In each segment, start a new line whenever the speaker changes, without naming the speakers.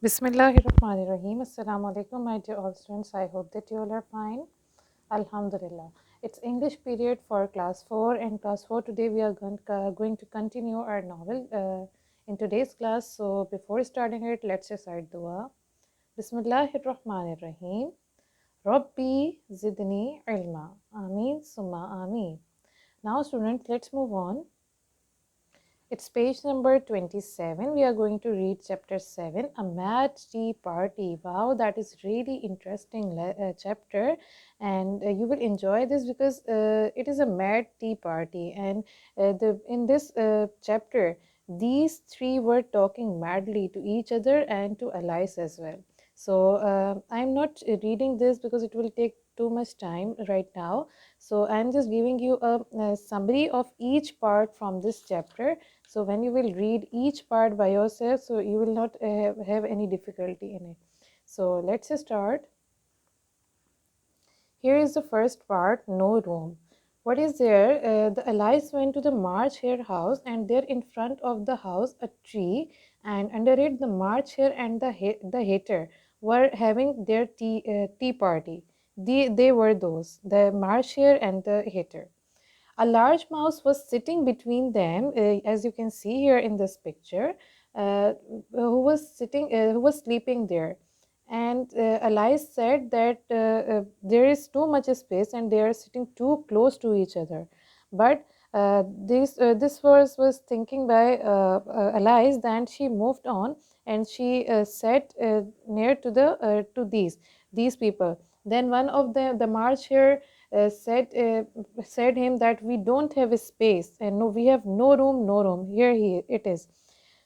Bismillahirrahmanirrahim. Assalamu alaikum, my dear all students. I hope that you all are fine. Alhamdulillah. It's English period for class 4 and class 4 today we are going to continue our novel in today's class. So before starting it, let's recite dua. Bismillahirrahmanirrahim. Rabbi zidni ilma. Ameen summa ameen. Now students, let's move on. It's page number 27. We are going to read chapter 7, A Mad Tea Party. Wow, that is really interesting chapter, and you will enjoy this because it is a mad tea party. And in this chapter, these three were talking madly to each other and to Alice as well. So I'm not reading this because it will take too much time right now. So I'm just giving you a summary of each part from this chapter, so when you will read each part by yourself, so you will not have any difficulty in it. So let's start. Here is the first part, no room. What is there? The allies went to the March Hare house, and there in front of the house a tree, and under it the March Hare and the hater were having their tea party. They were those, the March Hare and the hater. A large mouse was sitting between them, as you can see here in this picture, who was sleeping there. And Alice said that there is too much space and they are sitting too close to each other. But this was thinking by Alice, then she moved on and she sat near to these people. Then one of the March here said him that we don't have a space, and no, we have no room here. It is.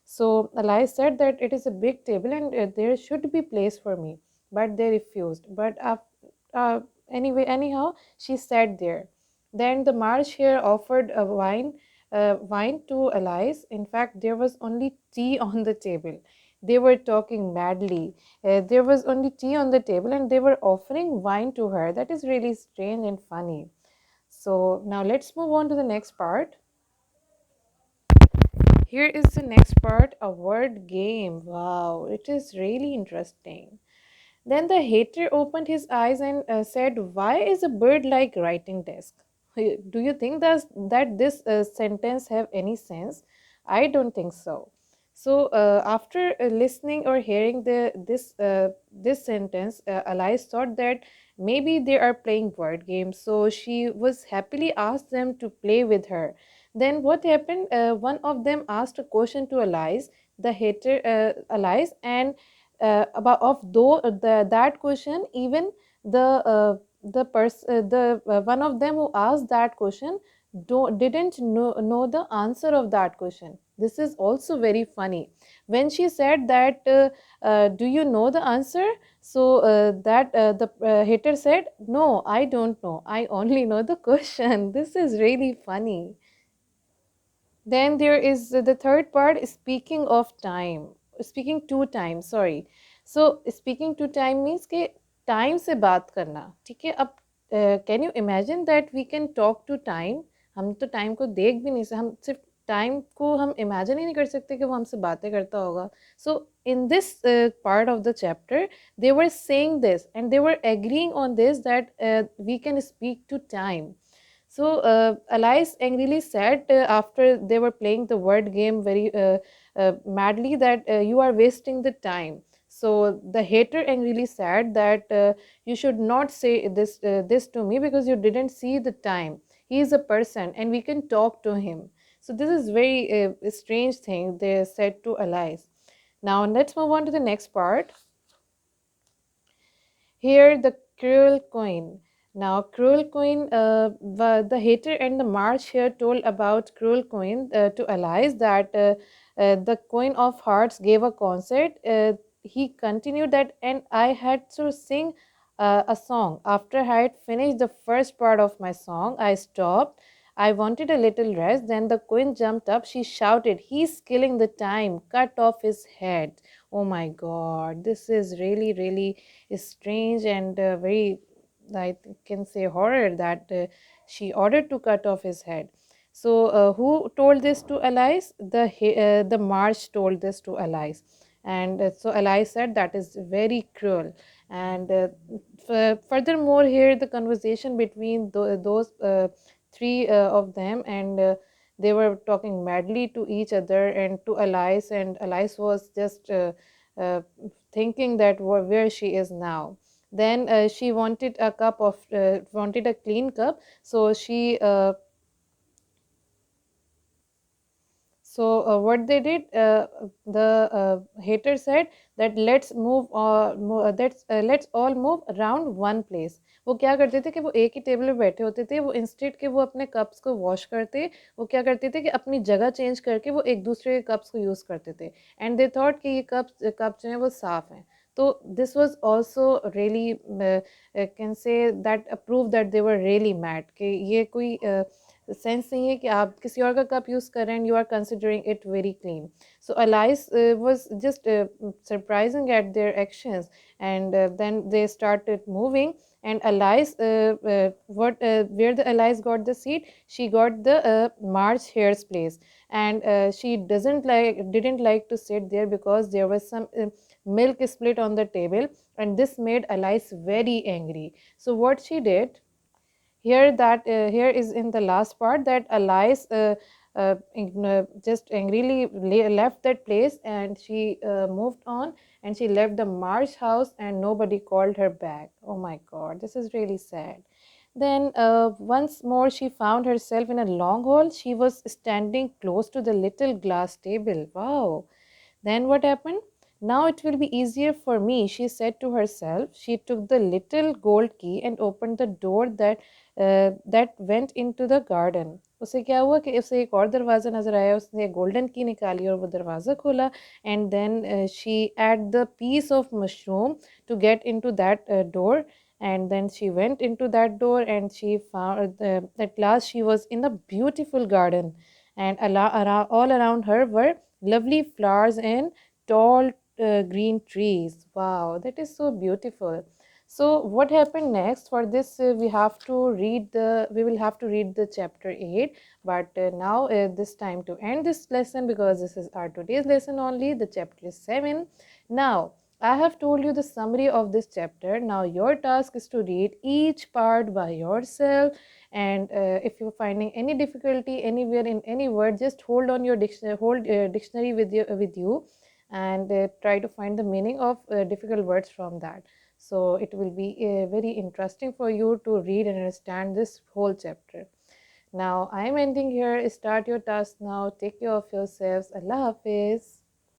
So Elias said that it is a big table and there should be place for me, but they refused. But anyhow, she sat there. Then the March here offered a wine to Elias. In fact, there was only tea on the table. They were talking madly. There was only tea on the table and they were offering wine to her. That is really strange and funny. So now let's move on to the next part. Here is the next part, a word game. Wow, it is really interesting. Then the hater opened his eyes and said, Why is a bird like writing desk? Do you think that this sentence have any sense? I don't think so. So after listening or hearing this sentence, Alice thought that maybe they are playing word games. So she was happily asked them to play with her. Then what happened? One of them asked a question to Alice, the hater Alice, and about of though that question, even the one of them who asked that question didn't know the answer of that question. This is also very funny. When she said that do you know the answer, so that the hater said, no, I don't know, I only know the question. This is really funny. Then there is the third part, speaking of time, speaking to time, sorry. So speaking to time means कि time से बात करना, ठीक है. अब can you imagine that we can talk to time? हम तो time को देख भी नहीं सकते, हम सिर्फ time को हम imagine ही नहीं कर सकते कि वो हमसे बातें करता होगा. So in this part of the chapter, they were saying this and they were agreeing on this, that we can speak to time. So Alice angrily said, after they were playing the word game very madly, that you are wasting the time. So the hater angrily said that you should not say this to me because you didn't see the time. He is a person and we can talk to him. So this is very strange thing they said to Alice. Now let's move on to the next part. Here, the cruel queen. Now, cruel queen, the hater and the March here told about cruel queen to Alice that the queen of hearts gave a concert. He continued that, and I had to sing a song. After I had finished the first part of my song, I stopped. I wanted a little rest. Then the queen jumped up. She shouted, He's killing the time. Cut off his head. Oh my god, this is really strange and very, I can say, horror that she ordered to cut off his head. So who told this to Alice? The March told this to Alice. And so Alice said that is very cruel. And furthermore, here the conversation between those three of them, and they were talking madly to each other and to Alice, and Alice was just uh, thinking that where she is now. Then she wanted a cup of wanted a clean cup, so she so what they did, the hater said that let's all move around one place. वो क्या करते थे कि वो एक ही table पे बैठे होते थे, वो इंस्टेड के वो अपने कप्स को वॉश करते, वो क्या करते थे कि अपनी जगह चेंज करके वो एक दूसरे के कप्स को यूज़ करते थे, एंड दे थॉट कि ये कप जो है वो साफ़ हैं. तो this was also really can say that prove that they were really mad कि ये कोई सेंस नहीं है कि आप किसी और का कप यूज़ कर रहे हैं, you are considering it very clean. So Alice was just surprising at their actions, and then they started moving. And Alice, where the Alice got the seat, she got the March Hare's place, and she didn't like to sit there because there was some milk split on the table, and this made Alice very angry. So what she did, here is in the last part that Alice just angrily left that place, and she moved on, and she left the Marsh house, and nobody called her back. Oh my god, this is really sad. Then once more she found herself in a long hall. She was standing close to the little glass table. Wow. Then what happened? Now it will be easier for me, she said to herself. She took the little gold key and opened the door that went into the garden. उसे क्या हुआ कि उसे एक और दरवाज़ा नज़र आया, उसने गोल्डन की निकाली और वो दरवाज़ा खोला, and then she add the piece of mushroom to get into that door, and then she went into that door, and she found at last she was in a beautiful garden, and all around her were lovely flowers and tall green trees. Wow, that is so beautiful. So what happened next? For this, we will have to read the chapter 8. But now, this time to end this lesson, because this is our today's lesson only. The chapter is 7. Now, I have told you the summary of this chapter. Now, your task is to read each part by yourself. And if you're finding any difficulty anywhere in any word, just hold on your dictionary with you, and try to find the meaning of difficult words from that. So it will be very interesting for you to read and understand this whole chapter. Now I am ending here. Start your task now. Take care of yourselves. Allah Hafiz.